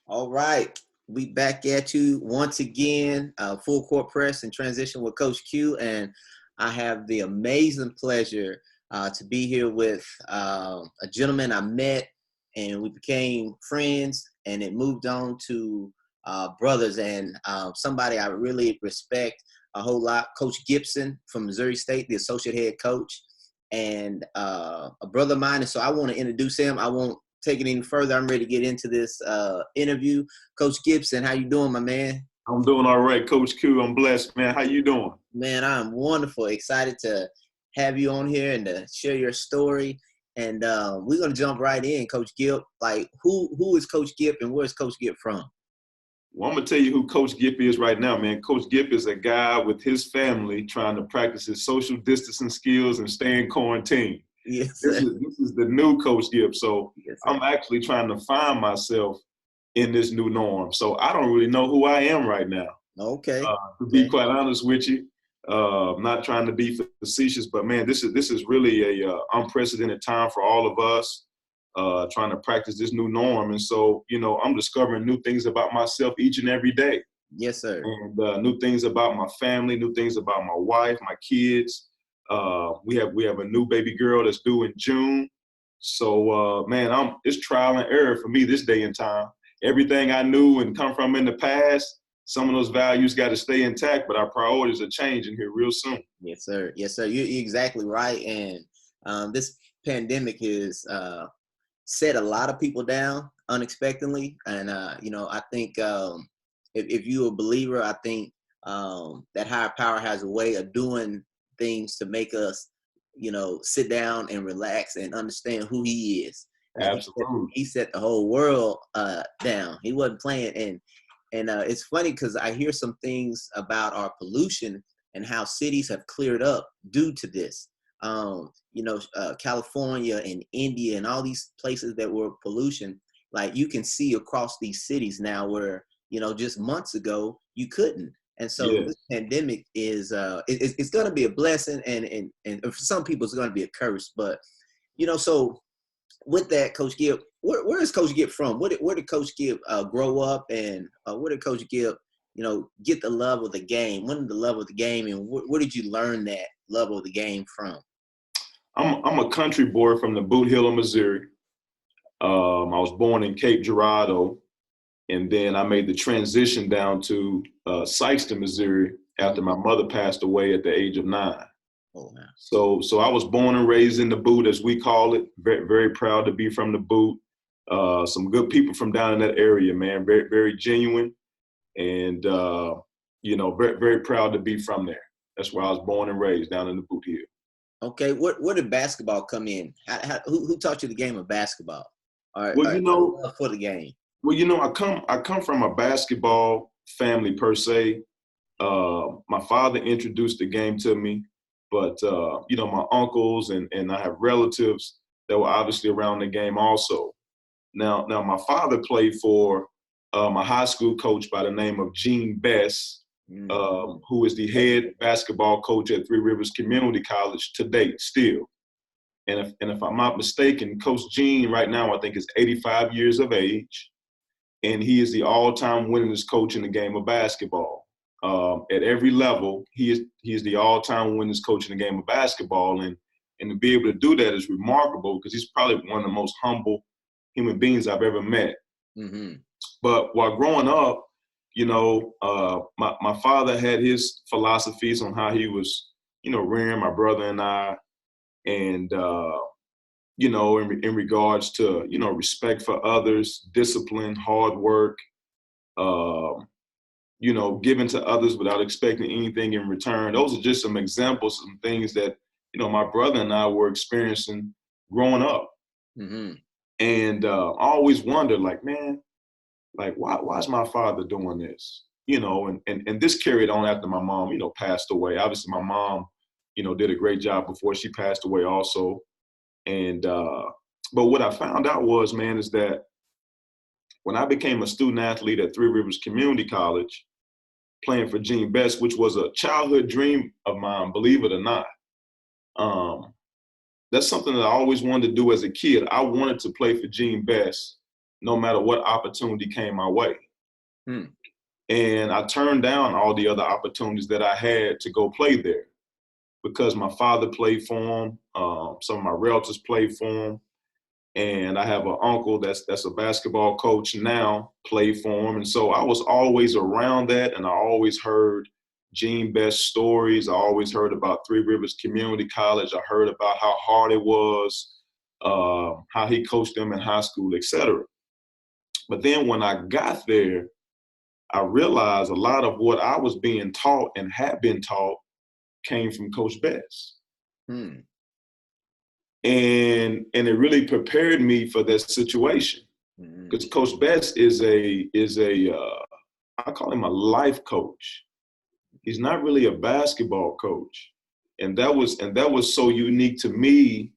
All right. We back at you once again, full court press and transition with Coach Q. And I have the amazing pleasure to be here with a gentleman I met and we became friends and it moved on to brothers and somebody I really respect a whole lot, Coach Gipson from Missouri State, the associate head coach, and a brother of mine. And so I want to introduce him. I won't take it any further. I'm ready to get into this interview. Coach Gipson, how you doing, my man? I'm doing all right, Coach Q. I'm blessed, man. How you doing? Man, I'm wonderful. Excited to have you on here and to share your story. And we're gonna jump right in, Coach Gip. Like, who is Coach Gip and where's Coach Gip from? Well, I'm gonna tell you who Coach Gip is right now, man. Coach Gip is a guy with his family trying to practice his social distancing skills and stay in quarantine. Yes, This is the new Coach Gip. So yes, I'm actually trying to find myself in this new norm. So I don't really know who I am right now. Okay. To be quite honest with you, not trying to be facetious, but man, this is really a unprecedented time for all of us. Trying to practice this new norm. And so, I'm discovering new things about myself each and every day. Yes, sir. And new things about my family, new things about my wife, my kids. We have a new baby girl that's due in June. So, man, it's trial and error for me this day and time. Everything I knew and come from in the past, some of those values got to stay intact, but our priorities are changing here real soon. Yes, sir. Yes, sir. You're exactly right. And this pandemic is set a lot of people down unexpectedly. And, I think if you're a believer, I think that higher power has a way of doing things to make us, sit down and relax and understand who he is. And Absolutely. he set the whole world down. He wasn't playing. And it's funny because I hear some things about our pollution and how cities have cleared up due to this. California and India and all these places that were pollution, like you can see across these cities now where, just months ago you couldn't. And so Yes. This pandemic is it's going to be a blessing and for some people it's going to be a curse. But, so with that, Coach Gibb, where is Coach Gibb from? Where did Coach Gibb grow up, and where did Coach Gibb, get the love of the game? When did the love of the game, and where did you learn that love of the game from? I'm a country boy from the Boot Hill of Missouri. I was born in Cape Girardeau, and then I made the transition down to Sikeston, Missouri, after my mother passed away at the age of 9. Oh, man. So I was born and raised in the Boot, as we call it. Very, very proud to be from the Boot. Some good people from down in that area, man. Very, very genuine, and very, very proud to be from there. That's where I was born and raised, down in the Boot Hill. Okay, where did basketball come in? Who taught you the game of basketball? Well, for the game. Well, I come from a basketball family per se. My father introduced the game to me, but my uncles and I have relatives that were obviously around the game also. Now my father played for my high school coach by the name of Gene Bess, who is the head basketball coach at Three Rivers Community College to date still. And if I'm not mistaken, Coach Gene right now I think is 85 years of age, and he is the all-time winningest coach in the game of basketball. At every level, he is the all-time winningest coach in the game of basketball, and to be able to do that is remarkable because he's probably one of the most humble human beings I've ever met. Mm-hmm. But while growing up, my father had his philosophies on how he was, rearing my brother and I, and in regards to respect for others, discipline, hard work, giving to others without expecting anything in return. Those are just some examples, some things that my brother and I were experiencing growing up. Mm-hmm. And I always wondered, like, man, like why is my father doing this? And this carried on after my mom, passed away. Obviously, my mom, did a great job before she passed away also. And but what I found out was, man, is that when I became a student athlete at Three Rivers Community College, playing for Gene Bess, which was a childhood dream of mine, believe it or not. That's something that I always wanted to do as a kid. I wanted to play for Gene Bess no matter what opportunity came my way. Hmm. And I turned down all the other opportunities that I had to go play there because my father played for him. Some of my relatives played for him. And I have an uncle that's a basketball coach now, played for him. And so I was always around that, and I always heard Gene Bess stories. I always heard about Three Rivers Community College. I heard about how hard it was, how he coached them in high school, et cetera. But then when I got there, I realized a lot of what I was being taught and had been taught came from Coach Bess. Hmm. And it really prepared me for that situation, because Coach Bess is I call him a life coach. He's not really a basketball coach, and that was so unique to me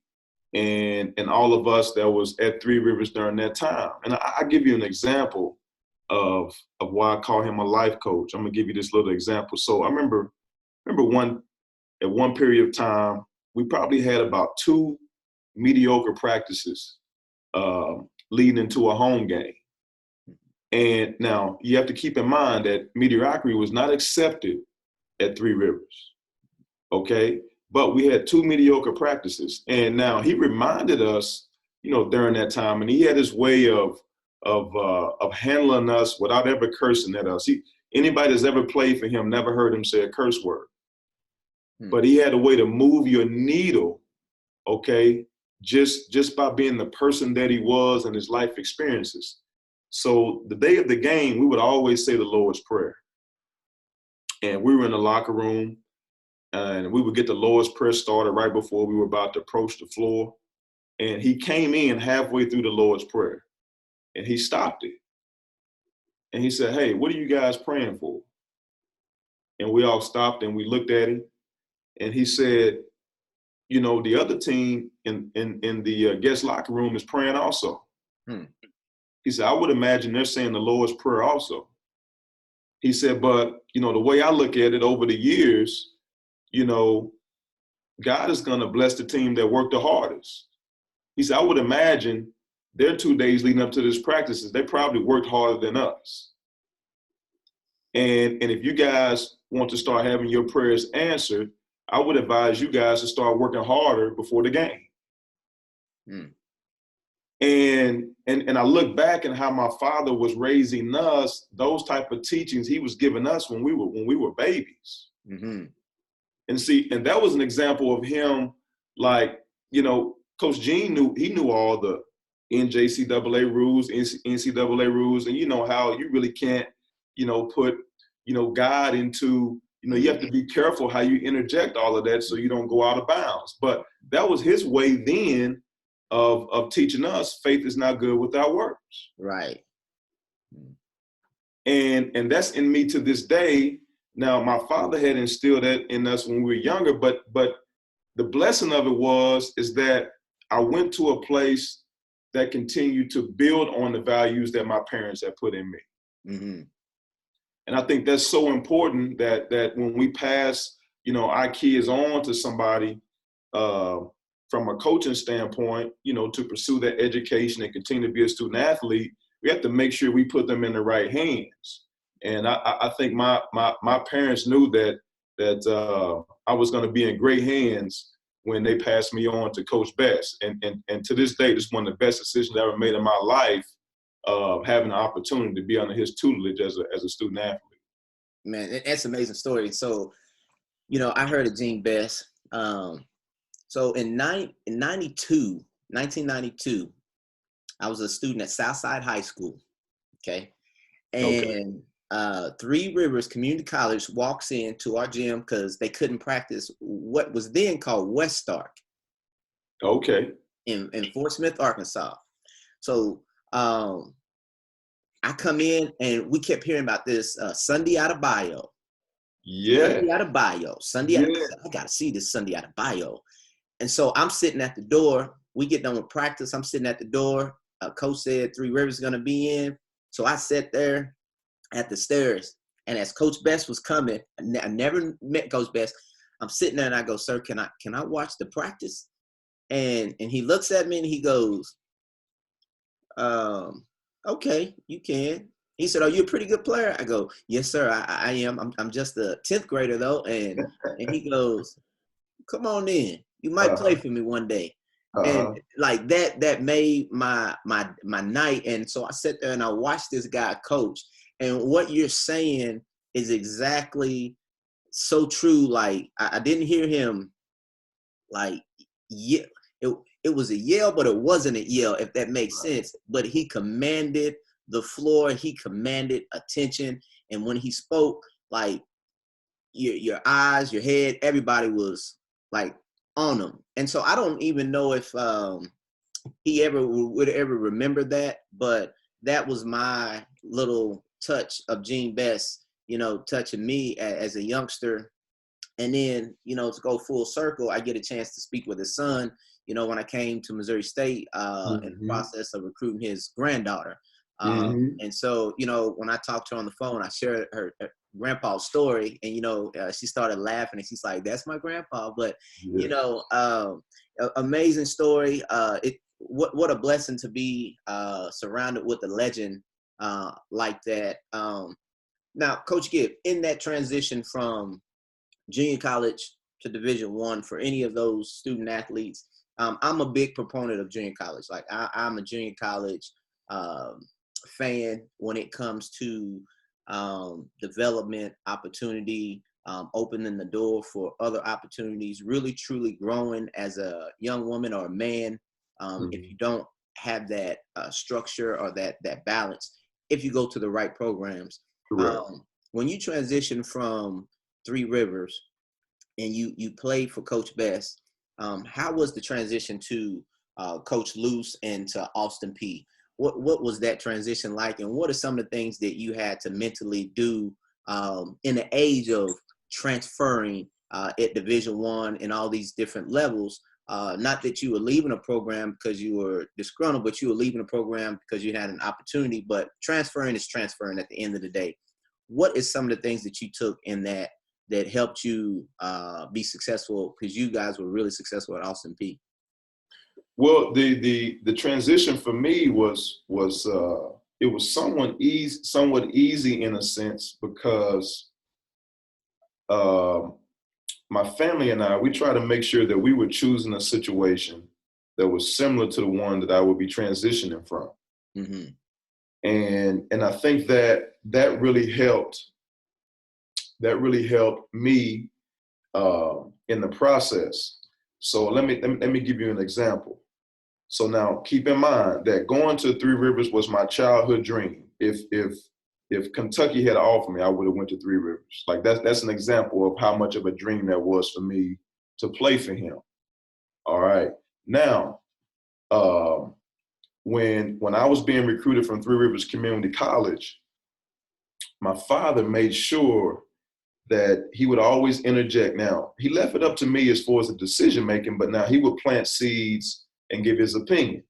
and all of us that was at Three Rivers during that time. And I give you an example of why I call him a life coach. I'm gonna give you this little example. So I remember at one period of time, we probably had about 2 mediocre practices leading into a home game. And now you have to keep in mind that mediocrity was not accepted at Three Rivers, okay? But we had 2 mediocre practices. And now he reminded us, during that time, and he had his way of handling us without ever cursing at us. Anybody that's ever played for him never heard him say a curse word. But he had a way to move your needle, okay, just by being the person that he was and his life experiences. So the day of the game, we would always say the Lord's Prayer. And we were in the locker room, and we would get the Lord's Prayer started right before we were about to approach the floor. And he came in halfway through the Lord's Prayer, and he stopped it. And he said, "Hey, what are you guys praying for?" And we all stopped and we looked at him, and he said, the other team in the guest locker room is praying also. He said, "I would imagine they're saying the Lord's Prayer also." He said, "But, the way I look at it over the years, God is going to bless the team that worked the hardest." He said, "I would imagine their 2 days leading up to this practices, they probably worked harder than us. And if you guys want to start having your prayers answered, I would advise you guys to start working harder before the game." And I look back at how my father was raising us, those type of teachings he was giving us when we were babies. And see, and that was an example of him, like, Coach Gene knew all the NJCAA rules, NCAA rules, and how you really can't, put, God into, you have to be careful how you interject all of that so you don't go out of bounds. But that was his way then of teaching us faith is not good without works. Right. And that's in me to this day. Now, my father had instilled that in us when we were younger, but the blessing of it is that I went to a place that continued to build on the values that my parents had put in me. And I think that's so important that when we pass, our kids on to somebody from a coaching standpoint, to pursue that education and continue to be a student athlete, we have to make sure we put them in the right hands. And I think my parents knew that I was going to be in great hands when they passed me on to Coach Bess. And to this day, this is one of the best decisions I ever made in my life, having the opportunity to be under his tutelage as a student athlete. Man, that's an amazing story. So, I heard of Gene Bess. So in 1992, I was a student at Southside High School. Okay. And Three Rivers Community College walks into our gym because they couldn't practice what was then called West Stark. Okay. In Fort Smith, Arkansas. So I come in and we kept hearing about this Sunday out of bio. Yeah. Sunday out of bio. I got to see this Sunday out of bio. And so I'm sitting at the door. We get done with practice. I'm sitting at the door. Coach said Three Rivers is going to be in. So I sat there at the stairs. And as Coach Bess was coming, I never met Coach Bess. I'm sitting there and I go, "Sir, can I watch the practice?" And he looks at me and he goes, Okay, you can. He said, "Are you a pretty good player?" I go, "Yes, sir. I am. I'm just a 10th grader though." And he goes, "Come on in. You might play Uh-huh. for me one day." And Uh-huh. like that made my night. And so I sat there and I watched this guy coach. And what you're saying is exactly so true. Like I didn't hear him like yeah, it was a yell, but it wasn't a yell, if that makes sense. But he commanded the floor, he commanded attention, and when he spoke, like your eyes, your head, everybody was like on him. And so I don't even know if he ever would ever remember that, but that was my little touch of Gene Bess, touching me as a youngster. And then, to go full circle, I get a chance to speak with his son, when I came to Missouri State in the Mm-hmm. process of recruiting his granddaughter. Mm-hmm. And so, when I talked to her on the phone, I shared her grandpa's story, and, she started laughing, and she's like, "That's my grandpa." But, Yeah. Amazing story. What a blessing to be surrounded with a legend like that. Now, Coach Gibb, in that transition from junior college to Division I, for any of those student athletes, I'm a big proponent of junior college. Like I'm a junior college fan when it comes to development opportunity, opening the door for other opportunities, really truly growing as a young woman or a man. If you don't have that structure or that balance, if you go to the right programs, Correct. when you transition from Three Rivers and you played for Coach Bess, how was the transition to Coach Loos and to Austin Peay? What was that transition like, and what are some of the things that you had to mentally do in the age of transferring at Division I and all these different levels? Not that you were leaving a program because you were disgruntled, but you were leaving a program because you had an opportunity. But transferring is transferring at the end of the day. What is some of the things that you took in that helped you be successful, because you guys were really successful at Austin Peay? Well, the transition for me was it was somewhat easy in a sense because my family and I, we try to make sure that we were choosing a situation that was similar to the one that I would be transitioning from. Mm-hmm. And I think that really helped. That really helped me in the process. So let me give you an example. So now keep in mind that going to Three Rivers was my childhood dream. If Kentucky had offered me, I would have went to Three Rivers. Like that's an example of how much of a dream that was for me to play for him. All right. Now, when I was being recruited from Three Rivers Community College, my father made sure that he would always interject. Now, he left it up to me as far as the decision making, but now he would plant seeds and give his opinion.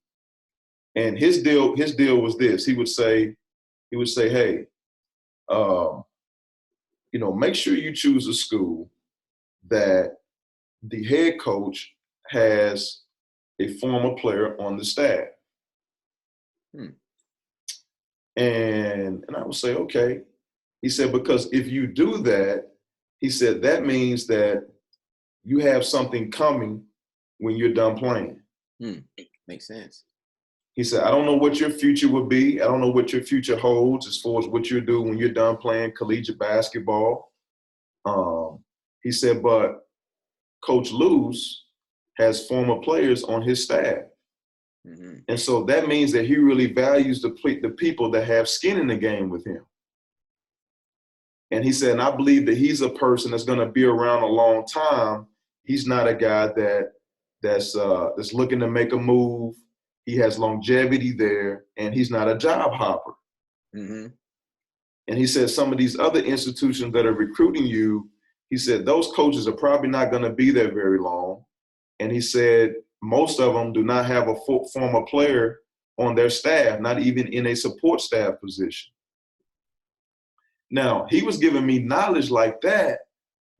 And his deal was this. He would say, "Hey, make sure you choose a school that the head coach has a former player on the staff." And I would say, "Okay." He said, "Because if you do that," he said, "that means that you have something coming when you're done playing." Makes sense. He said, "I don't know what your future will be. I don't know what your future holds as far as what you do when you're done playing collegiate basketball." He said, "But Coach Loos has former players on his staff." Mm-hmm. And so that means that he really values the people that have skin in the game with him. And he said, "And I believe that he's a person that's going to be around a long time. He's not a guy that's looking to make a move. He has longevity there, and he's not a job hopper." Mm-hmm. And he said, "Some of these other institutions that are recruiting you," he said, "those coaches are probably not going to be there very long." And he said, "Most of them do not have a former player on their staff, not even in a support staff position." Now, he was giving me knowledge like that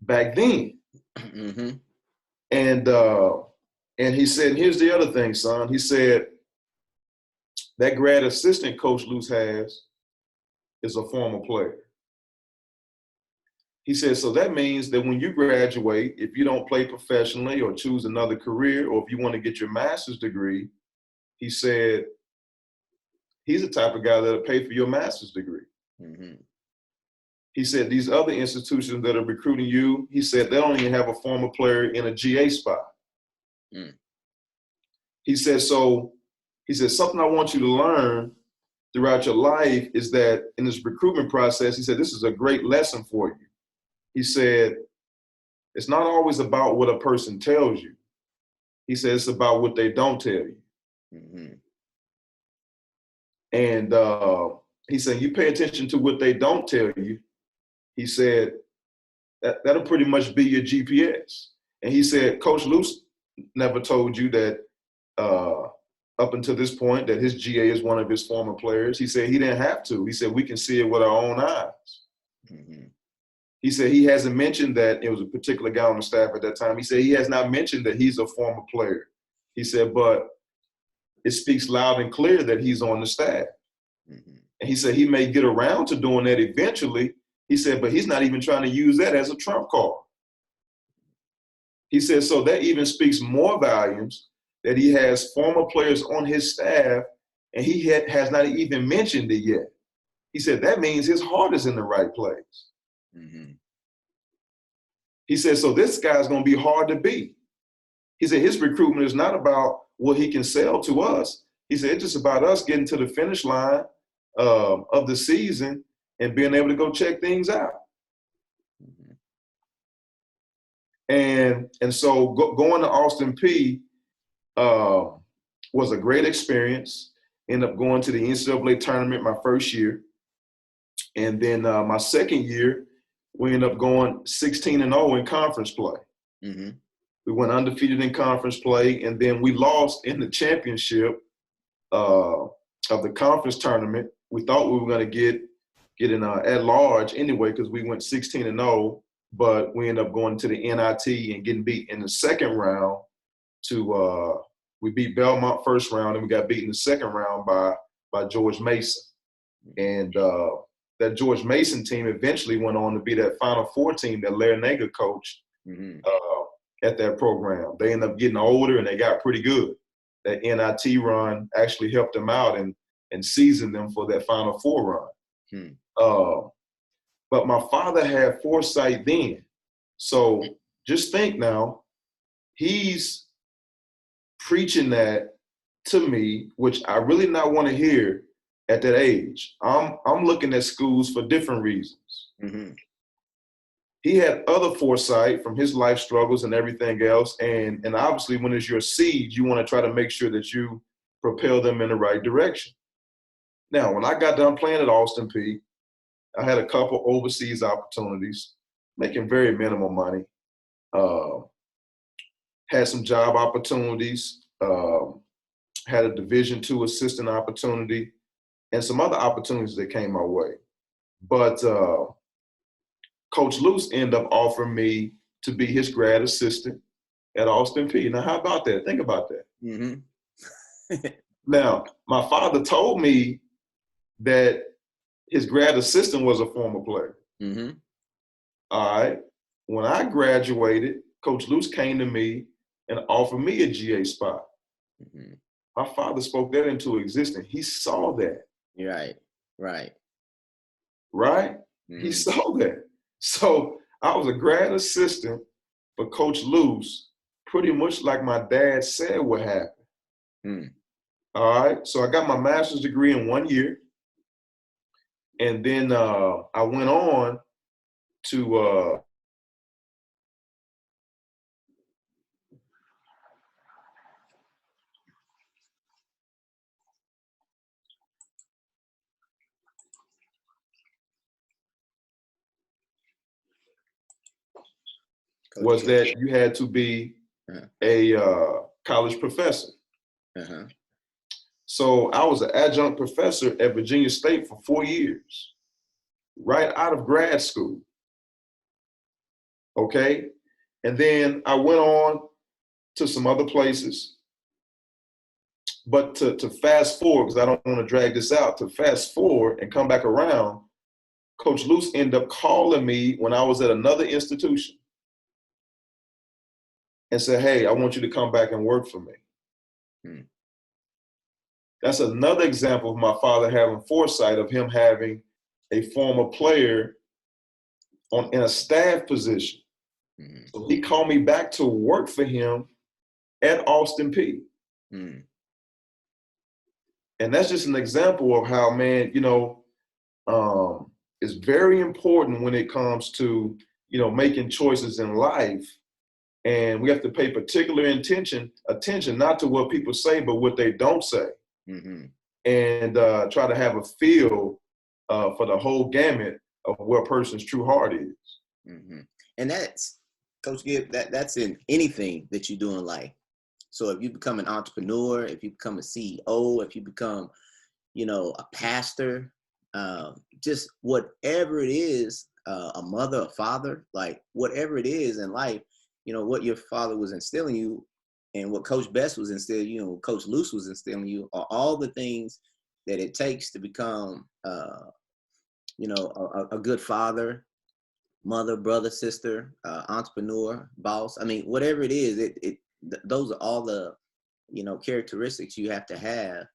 back then. Mm-hmm. And he said, "Here's the other thing, son." He said, that grad assistant Coach Loos has is a former player. He said, so that means that when you graduate, if you don't play professionally or choose another career, or if you want to get your master's degree, he said, he's the type of guy that'll pay for your master's degree. Mm-hmm. He said, these other institutions that are recruiting you, he said, they don't even have a former player in a GA spot. Mm. He said, something I want you to learn throughout your life is that in this recruitment process, he said, this is a great lesson for you. He said, it's not always about what a person tells you. He said, it's about what they don't tell you. Mm-hmm. And he said, you pay attention to what they don't tell you. He said, that'll pretty much be your GPS. And he said, Coach Loos never told you that up until this point that his GA is one of his former players. He said he didn't have to. He said we can see it with our own eyes. Mm-hmm. He said he hasn't mentioned that it was a particular guy on the staff at that time. He said he has not mentioned that he's a former player. He said, but it speaks loud and clear that he's on the staff. Mm-hmm. And he said he may get around to doing that eventually. He said, but he's not even trying to use that as a trump card. He said, so that even speaks more volumes that he has former players on his staff and he has not even mentioned it yet. He said, that means his heart is in the right place. Mm-hmm. He said, so this guy's going to be hard to beat. He said, his recruitment is not about what he can sell to us. He said, it's just about us getting to the finish line of the season and being able to go check things out. Mm-hmm. And so going to Austin Peay was a great experience. Ended up going to the NCAA tournament my first year. And then my second year, we ended up going 16-0 in conference play. Mm-hmm. We went undefeated in conference play, and then we lost in the championship of the conference tournament. We thought we were going to get in at large anyway because we went 16-0, but we ended up going to the NIT and getting beat in the second round. We beat Belmont first round, and we got beat in the second round by George Mason. And that George Mason team eventually went on to be that Final Four team that Larry Nager coached at that program. They ended up getting older, and they got pretty good. That NIT run actually helped them out and seasoned them for that Final Four run. But my father had foresight then. So just think now, he's preaching that to me, which I really not want to hear at that age. I'm looking at schools for different reasons. Mm-hmm. He had other foresight from his life struggles and everything else. And obviously when it's your seed, you want to try to make sure that you propel them in the right direction. Now, when I got done playing at Austin Peay, I had a couple overseas opportunities, making very minimal money. Had some job opportunities, had a Division II assistant opportunity, and some other opportunities that came my way. But Coach Loos ended up offering me to be his grad assistant at Austin Peay. Now, how about that? Think about that. Mm-hmm. Now, my father told me that his grad assistant was a former player. Mm-hmm. All right. When I graduated, Coach Loos came to me and offered me a GA spot. Mm-hmm. My father spoke that into existence. He saw that. Right. Mm-hmm. He saw that. So I was a grad assistant for Coach Loos, pretty much like my dad said would happen. Mm. All right. So I got my master's degree in 1 year. And then I went on to was that you had to be a college professor. Uh-huh. So I was an adjunct professor at Virginia State for 4 years, right out of grad school. Okay. And then I went on to some other places. But to fast forward, because I don't want to drag this out, to fast forward and come back around, Coach Loos ended up calling me when I was at another institution and said, hey, I want you to come back and work for me. That's another example of my father having foresight, of him having a former player in a staff position. So he called me back to work for him at Austin Peay. And that's just an example of how, man, it's very important when it comes to, making choices in life. And we have to pay particular attention not to what people say, but what they don't say. And try to have a feel for the whole gamut of where a person's true heart is. And that's, Coach Gibb, that's in anything that you do in life. So if you become an entrepreneur, if you become a CEO, if you become, a pastor, just whatever it is, a mother, a father, like whatever it is in life, what your father was instilling you and what Coach Bess was instilling you, and Coach Loos was instilling you, are all the things that it takes to become, a good father, mother, brother, sister, entrepreneur, boss. I mean, whatever it is, those are all the, characteristics you have to have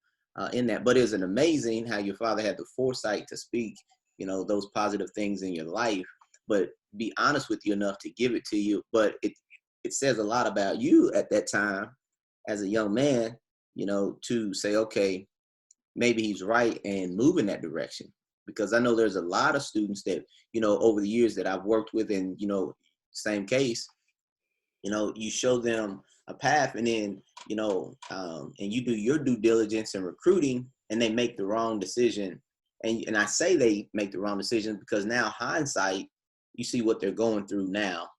in that. But it's an amazing how your father had the foresight to speak, those positive things in your life, but be honest with you enough to give it to you. But it says a lot about you at that time as a young man, to say, okay, maybe he's right, and move in that direction. Because I know there's a lot of students that, over the years that I've worked with, and, same case, you show them a path, and then, and you do your due diligence in recruiting, and they make the wrong decision. And I say they make the wrong decision because now hindsight, you see what they're going through now,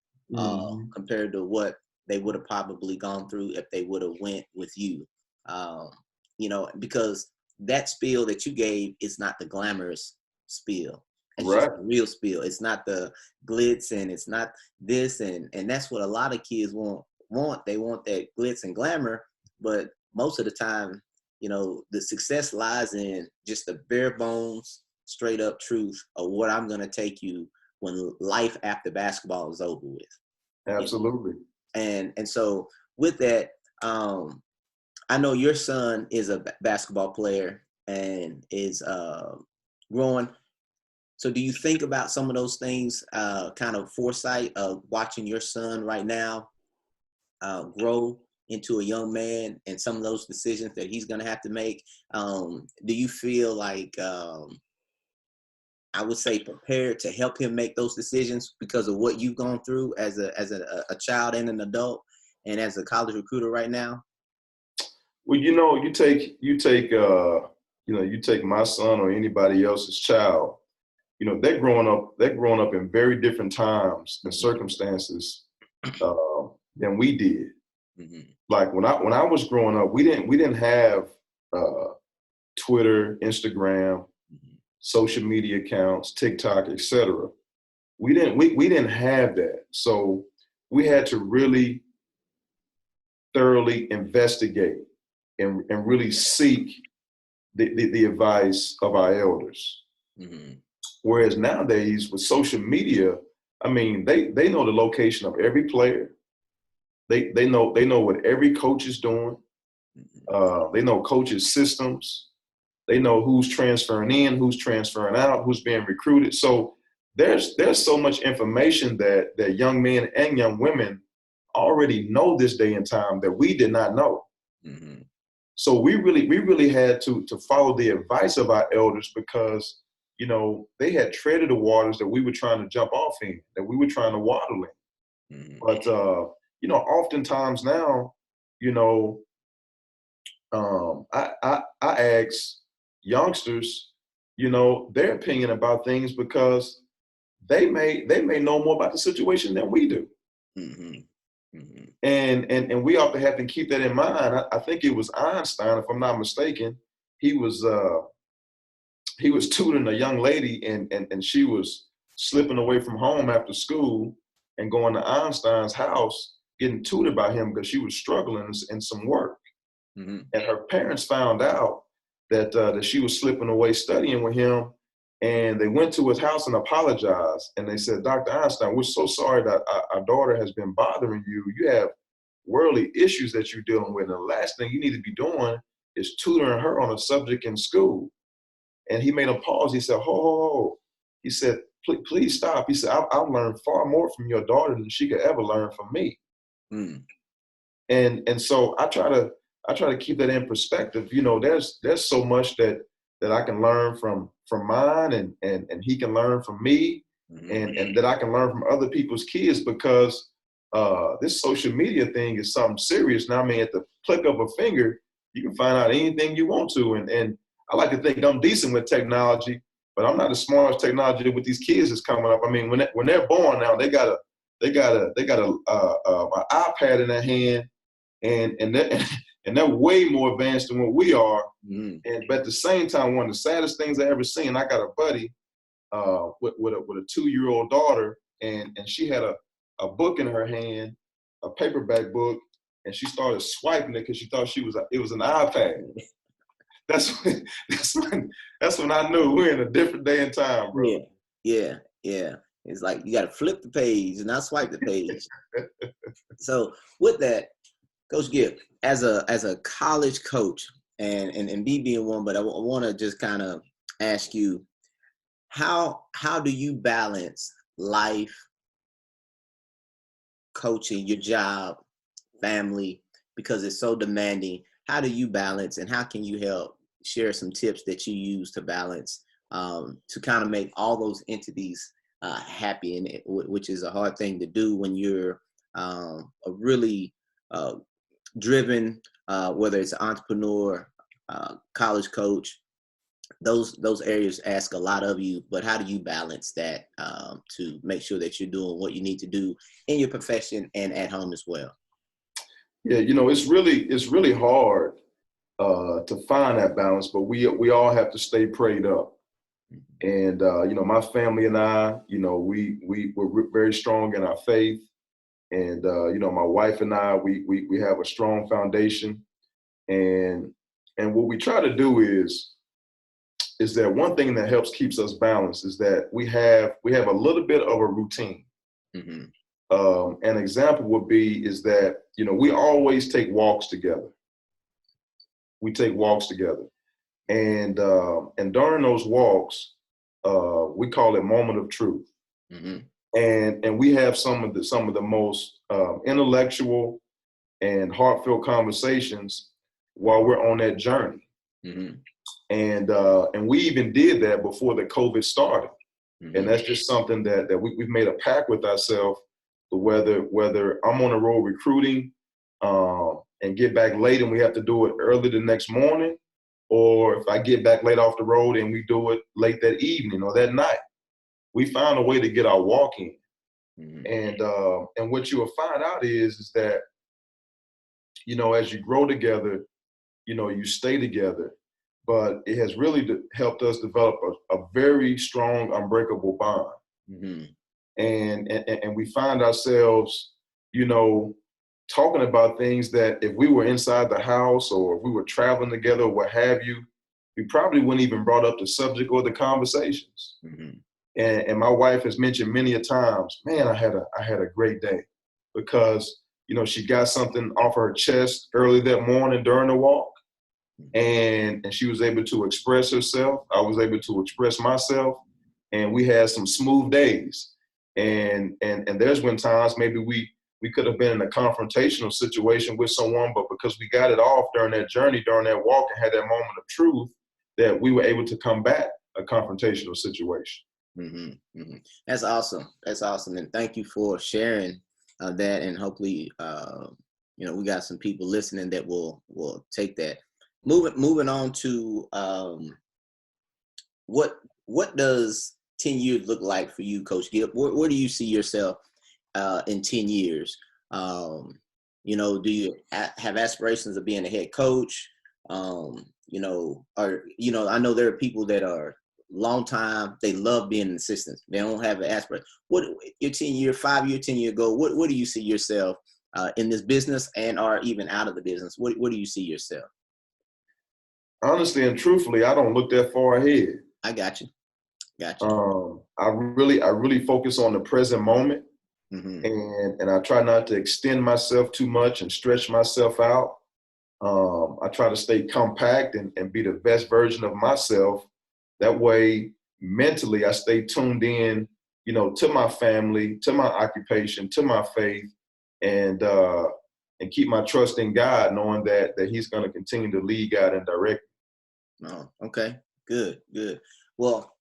compared to what they would have probably gone through if they would have went with you, because that spiel that you gave is not the glamorous spiel. It's just the real spiel. It's not the glitz, and it's not this, and that's what a lot of kids want. They want that glitz and glamour, but most of the time, the success lies in just the bare bones, straight up truth of what I'm going to take you when life after basketball is over with. Absolutely. And so with that, I know your son is a basketball player and is growing. So do you think about some of those things, kind of foresight of watching your son right now grow into a young man, and some of those decisions that he's going to have to make? Do you feel like, I would say, prepared to help him make those decisions because of what you've gone through as a child and an adult, and as a college recruiter right now? Well, you take my son or anybody else's child. They're growing up in very different times and circumstances than we did. Like when I was growing up, we didn't have Twitter, Instagram, social media accounts, TikTok, etc. We didn't have that. So we had to really thoroughly investigate and really seek the advice of our elders. Whereas nowadays with social media, I mean, they know the location of every player. They know what every coach is doing. They know coaches' systems. They know who's transferring in, who's transferring out, who's being recruited. So there's so much information that young men and young women already know this day and time that we did not know. So we really had to follow the advice of our elders, because they had treaded the waters that we were trying to jump off in, that we were trying to waddle in. But oftentimes now, I ask youngsters, their opinion about things, because they may know more about the situation than we do. And we often have to keep that in mind. I think it was Einstein, if I'm not mistaken. He was tutoring a young lady, and she was slipping away from home after school and going to Einstein's house, getting tutored by him because she was struggling in some work. Mm-hmm. And her parents found out that she was slipping away studying with him. And they went to his house and apologized. And they said, Dr. Einstein, we're so sorry that our daughter has been bothering you. You have worldly issues that you're dealing with. And the last thing you need to be doing is tutoring her on a subject in school. And he made a pause. He said, ho. He said, please stop. He said, I've learned far more from your daughter than she could ever learn from me. Mm. And so I try to keep that in perspective. You know, there's so much that I can learn from mine and he can learn from me, and that I can learn from other people's kids, because this social media thing is something serious now. I mean, at the click of a finger, you can find out anything you want to. And I like to think I'm decent with technology, but I'm not as smart as technology with these kids that's coming up. I mean, when they're born now, they got an iPad in their hand, and they're way more advanced than what we are. But at the same time, one of the saddest things I ever seen, I got a buddy with a 2-year-old daughter, and she had a book in her hand, a paperback book, and she started swiping it because she thought it was an iPad. That's when I knew we're in a different day and time, bro. Yeah. It's like you got to flip the page and not swipe the page. So with that, Coach Gibb, as a college coach, and me being one, but I want to just kind of ask you, how do you balance life, coaching, your job, family, because it's so demanding? How do you balance, and how can you help share some tips that you use to balance, to kind of make all those entities happy, and which is a hard thing to do when you're a really driven, whether it's an entrepreneur, college coach, those areas ask a lot of you, but how do you balance that to make sure that you're doing what you need to do in your profession and at home as well? Yeah, you know, it's really hard to find that balance, but we all have to stay prayed up. And you know, my family and I, you know, we're very strong in our faith. And you know, my wife and I, we have a strong foundation. And what we try to do is that one thing that helps keeps us balanced is that we have a little bit of a routine. An example would be is that, you know, we always take walks together. We take walks together, and during those walks, we call it moment of truth. And we have some of the most intellectual and heartfelt conversations while we're on that journey. And we even did that before the COVID started. And that's just something that we've made a pact with ourselves. Whether I'm on the road recruiting and get back late and we have to do it early the next morning, or if I get back late off the road and we do it late that evening or that night, we found a way to get our walk in. And what you will find out is that, you know, as you grow together, you know, you stay together, but it has really helped us develop a very strong, unbreakable bond. And we find ourselves, you know, talking about things that if we were inside the house or if we were traveling together or what have you, we probably wouldn't even brought up the subject or the conversations. And my wife has mentioned many a times, man, I had a great day, because, you know, she got something off her chest early that morning during the walk, and she was able to express herself. I was able to express myself, and we had some smooth days. And there's been times maybe we could have been in a confrontational situation with someone, but because we got it off during that journey, during that walk, and had that moment of truth, that we were able to combat a confrontational situation. That's awesome. That's awesome. And thank you for sharing that. And hopefully, you know, we got some people listening that will take that. Moving on to what does 10 years look like for you, Coach Gibb? Where do you see yourself in 10 years? You know, do you have aspirations of being a head coach? You know, or, you know, I know there are people that are long time, they love being an assistant. They don't have an aspiration. What your 10-year, 5-year, 10-year goal? What do you see yourself in this business and are even out of the business? What do you see yourself? Honestly and truthfully, I don't look that far ahead. I got you. I really focus on the present moment, and I try not to extend myself too much and stretch myself out. I try to stay compact and be the best version of myself. That way, mentally, I stay tuned in, to my family, to my occupation, to my faith, and keep my trust in God, knowing that He's going to continue to lead, guide, and direct. Oh, okay, good. Well,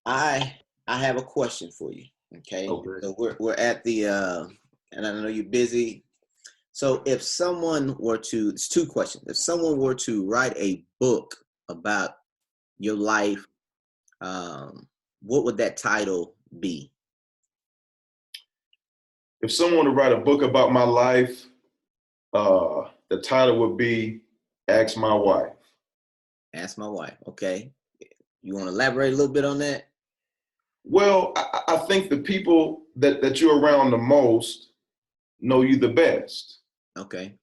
I have a question for you. Okay. So we're at the and I know you're busy. So if someone were to, it's two questions. If someone were to write a book about your life, what would that title be? If someone were to write a book about my life, the title would be Ask My Wife. Ask My Wife. Okay. You want to elaborate a little bit on that? Well, I think the people that you're around the most know you the best. Okay.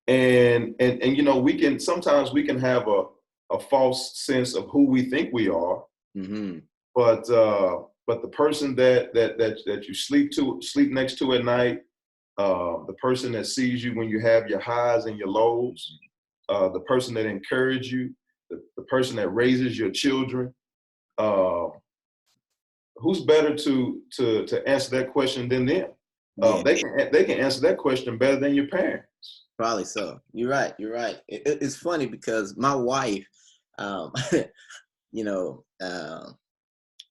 And sometimes we can have a false sense of who we think we are. But the person that you sleep next to at night, the person that sees you when you have your highs and your lows, the person that encourages you, the person that raises your children, who's better to answer that question than them? They can answer that question better than your parents. Probably so. You're right. It's funny because my wife, my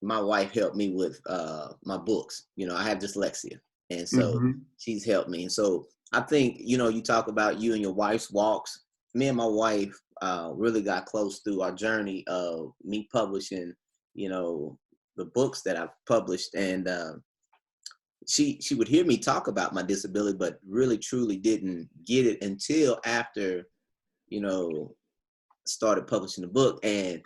wife helped me with my books. I have dyslexia, and so she's helped me. And so I think you talk about you and your wife's walks. Me and my wife really got close through our journey of me publishing, the books that I've published, and she would hear me talk about my disability, but really truly didn't get it until after, started publishing the book. And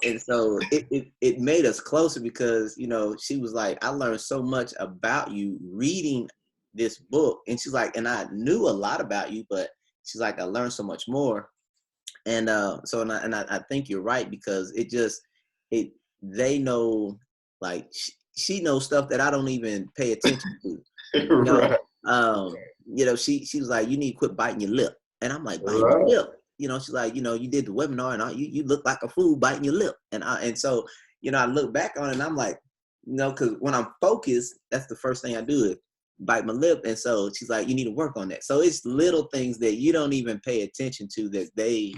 and so it made us closer because, she was like, I learned so much about you reading this book. And she's like, and I knew a lot about you, but she's like, I learned so much more. And I think you're right, because they know, like, she knows stuff that I don't even pay attention to. She was like, you need to quit biting your lip. And I'm like, biting your lip? She's like, you did the webinar and you look like a fool biting your lip. And so, I look back on it and I'm like, because when I'm focused, that's the first thing I do is bite my lip. And so she's like, you need to work on that. So it's little things that you don't even pay attention to that they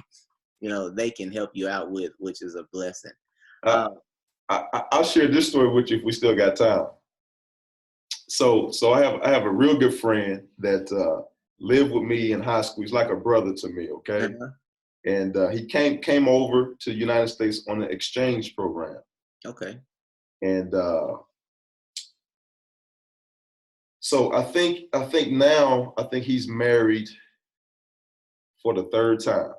can help you out with, which is a blessing. I'll share this story with you if we still got time. So I have a real good friend that lived with me in high school. He's like a brother to me, okay? And he came over to the United States on an exchange program. Okay. And so I think now he's married for the third time,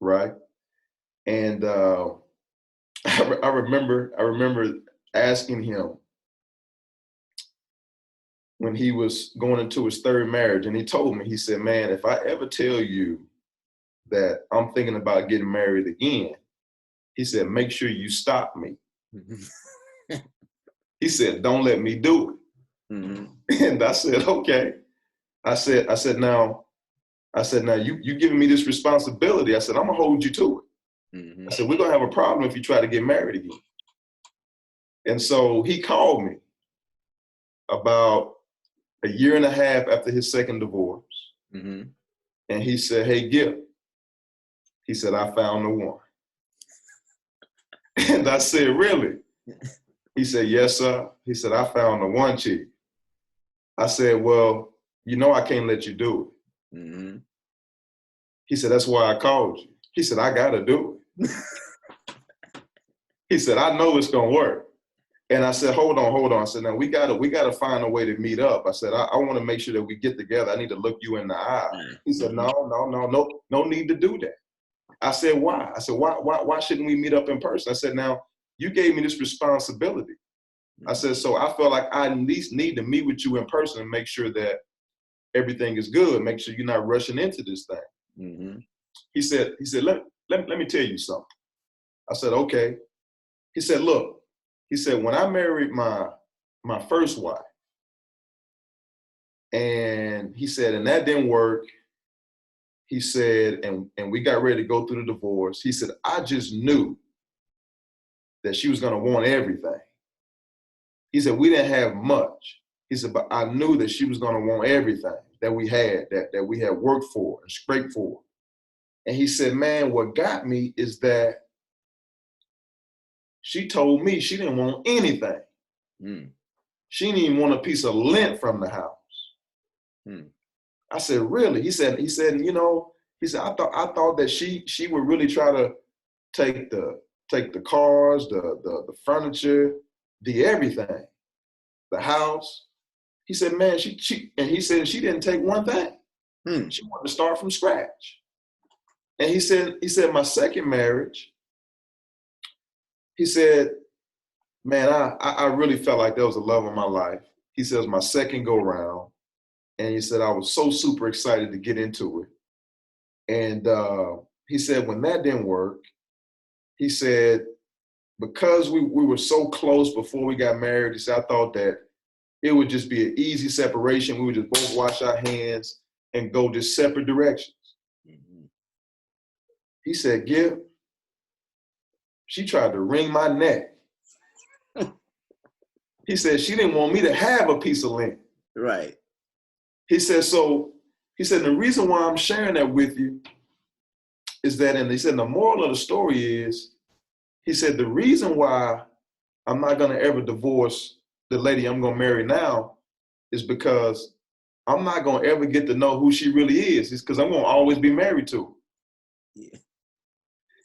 right? And I remember asking him when he was going into his third marriage, and he told me, he said, man, if I ever tell you that I'm thinking about getting married again, he said, make sure you stop me. He said, don't let me do it. And I said, okay. I said, now you giving me this responsibility. I said, I'm gonna hold you to it. I said, we're gonna have a problem if you try to get married again. And so he called me about a year and a half after his second divorce. And he said, hey, Gip, he said, I found the one. And I said, really? He said, yes, sir. He said, I found the one, Chief. I said, well, I can't let you do it. He said, that's why I called you. He said, I gotta do it. He said, I know it's gonna work. And I said, hold on. I said, now we gotta find a way to meet up. I said, I wanna make sure that we get together. I need to look you in the eye. He said, no need to do that. I said, why? I said, why shouldn't we meet up in person? I said, now you gave me this responsibility. I said, so I felt like I at least need to meet with you in person and make sure that everything is good. Make sure you're not rushing into this thing. Mm-hmm. He said, let me tell you something. I said, okay. He said, look, he said, when I married my first wife, and he said, and that didn't work. He said, and we got ready to go through the divorce. He said, I just knew that she was going to want everything. He said, we didn't have much. He said, but I knew that she was going to want everything that we had, that we had worked for and scraped for. And he said, man, what got me is that she told me she didn't want anything. Mm. She didn't even want a piece of lint from the house. Mm. I said, really? He said, you know, he said, I thought that she would really try to take the cars, the furniture, the everything, the house. He said, man, and he said she didn't take one thing. She wanted to start from scratch. And he said, my second marriage, he said, man, I really felt like that was the love of my life. He says, my second go round. And he said, I was so super excited to get into it. And he said, when that didn't work, he said, because we were so close before we got married, he said, I thought that it would just be an easy separation. We would just both wash our hands and go just separate directions. Mm-hmm. He said, Gib, she tried to wring my neck. He said, she didn't want me to have a piece of lint. Right. He said, the reason why I'm sharing that with you is that, and he said, the moral of the story is, he said, the reason why I'm not going to ever divorce the lady I'm going to marry now is because I'm not going to ever get to know who she really is. It's because I'm going to always be married to her. Yeah.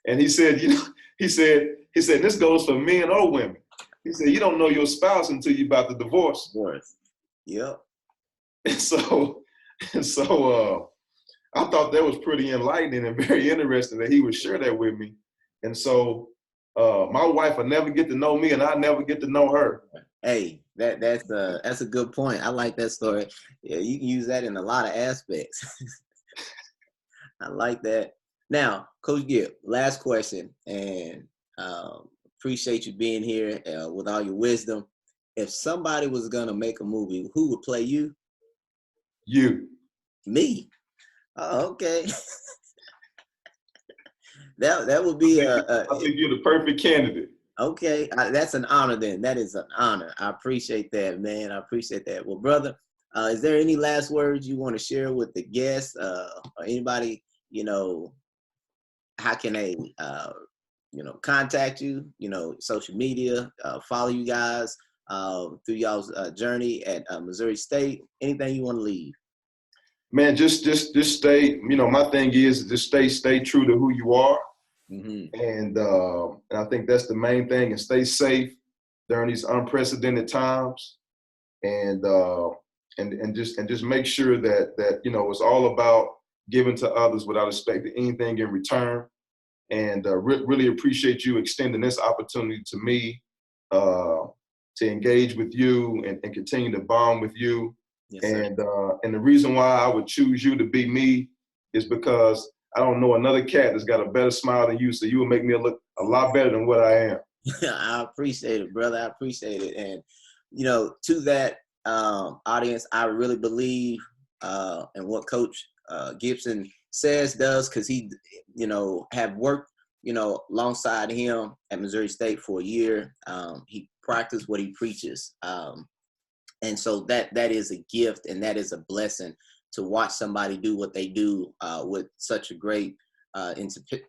And he said, you know, he said, this goes for men or women. He said, you don't know your spouse until you're about to divorce. Yep. And so I thought that was pretty enlightening and very interesting that he would share that with me. And so my wife will never get to know me and I never get to know her. Hey, that's a good point. I like that story. Yeah, you can use that in a lot of aspects. I like that. Now, Coach Gip, last question, and appreciate you being here with all your wisdom. If somebody was gonna make a movie, who would play you? You. Me? Oh, okay. that would be I think you're the perfect candidate. Okay, that's an honor then. That is an honor. I appreciate that, man. I appreciate that. Well, brother, is there any last words you want to share with the guests or anybody, you know, how can they, contact you, social media, follow you guys through y'all's journey at Missouri State? Anything you want to leave? Man, just stay, my thing is just stay true to who you are. Mm-hmm. And I think that's the main thing, and stay safe during these unprecedented times. And just make sure that it's all about giving to others without expecting anything in return. And really appreciate you extending this opportunity to me to engage with you and continue to bond with you. Yes, and the reason why I would choose you to be me is because I don't know another cat that's got a better smile than you, so you will make me look a lot better than what I am. I appreciate it, brother. I appreciate it. And, to that audience, I really believe in what Coach Gipson says, does, because he, have worked, alongside him at Missouri State for a year. He practiced what he preaches. And so that is a gift and that is a blessing to watch somebody do what they do with such a great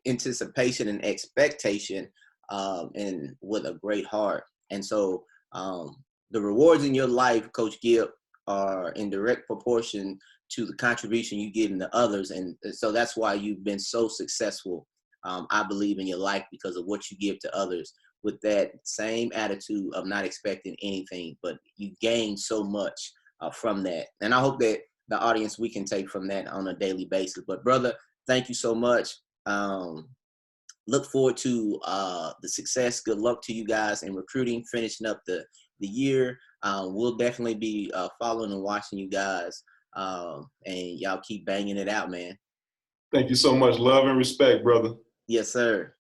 anticipation and expectation and with a great heart. And so the rewards in your life, Coach Gip, are in direct proportion to the contribution you give to others. And so that's why you've been so successful, I believe, in your life, because of what you give to others with that same attitude of not expecting anything, but you gain so much from that. And I hope that the audience, we can take from that on a daily basis. But brother, thank you so much. Look forward to the success. Good luck to you guys in recruiting, finishing up the the year. We'll definitely be following and watching you guys, and y'all keep banging it out, man. Thank you so much. Love and respect, brother. Yes, sir.